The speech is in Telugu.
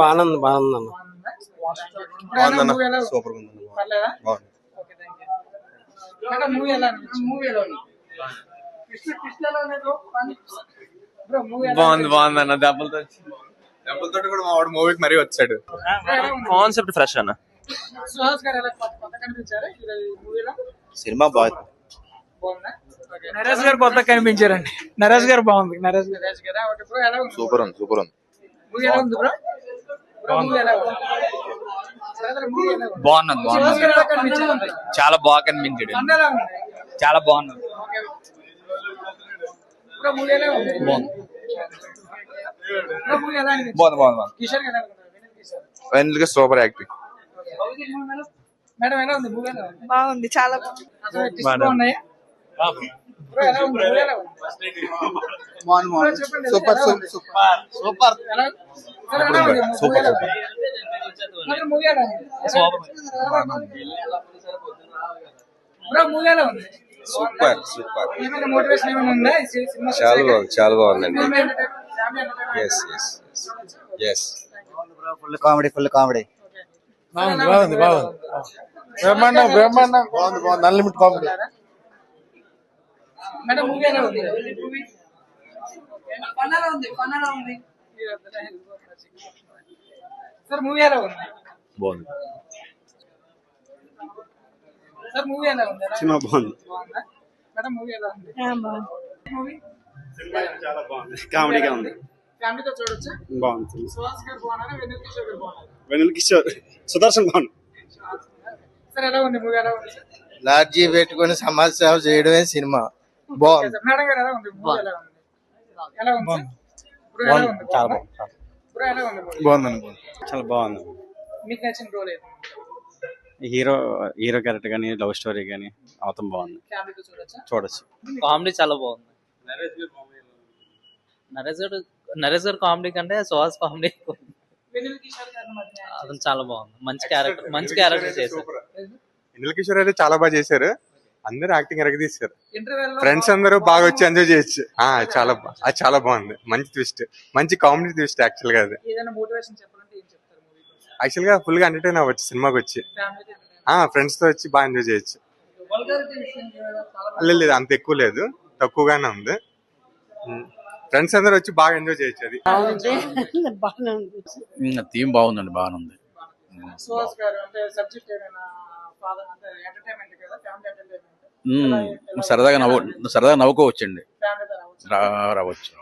బాగానే ఉంది బాగానే ఉంది బాగుందన్న సూపర్ గా ఉందన్న బాగుంది. బాగుందన్న దెబ్బలతో కూడా మా వాడు మూవీకి మరీ వచ్చాడు. కాన్సెప్ట్ ఫ్రెష్ అన్న. సినిమా బాగుంది. నరేష్ గారు కొత్త కనిపించారండి. నరేష్ గారు బాగుంది. నరేష్ గారు సూపర్ ఉంది సూపర్ ఉంది. బాగున్నది చాలా బాగా కనిపించాడు. చాలా బాగున్నది. వెన్నెల సూపర్ యాక్టింగ్. బాగుంది, చాలా బాగుంది. సూపర్ సూపర్ సూపర్ సూపర్ చాలా బాగుందండి. ఫుల్ కామెడీ బాగుంది బ్రహ్మాండం బాగుంది అన్లిమిట్ కామెడీ. సినిమా బాగుంది. చాలా బాగుంది, కామెడీగా ఉంది. బాగుంది. వెన్నెల కిషోర్, సుదర్శన్ బాగుంది. లాడ్జీ పెట్టుకుని సమాజ సేవ చేయడమే సినిమా. బాగుంది. చాలా బాగుంది. హీరో క్యారెక్టర్ కానీ లవ్ స్టోరీ కానీ అవతం బాగుంది, చూడొచ్చు. కామెడీ చాలా బాగుంది. నరేష్ గారు కామెడీ కంటే సుహాస్ కామెడీ అతను చాలా బాగుంది. మంచి క్యారెక్టర్ చేశారు. వెన్నెల కిషోర్ అయితే చాలా బాగా చేశారు. అందరూ యాక్టింగ్ ఎరగదీశారు. ఫ్రెండ్స్ అందరూ బాగా వచ్చి ఎంజాయ్ చేయొచ్చు. చాలా బాగుంది. మంచి ట్విస్ట్, మంచి కామెడీ ట్విస్ట్. యాక్చువల్ గా అది యాక్చువల్ గా ఫుల్ గా ఎంటర్టైన్ అవ్వచ్చు సినిమాకి వచ్చి. ఫ్రెండ్స్ తో వచ్చి బాగా ఎంజాయ్ చేయొచ్చు. లేదు అంత ఎక్కువ లేదు, తక్కువగానే ఉంది. ఫ్రెండ్స్ అందరూ వచ్చి బాగా ఎంజాయ్ చేయొచ్చు. అది థీమ్ బాగుందండి, బాగానే ఉంది. సరదాగా నవ్వుకోవచ్చండి, రావచ్చు.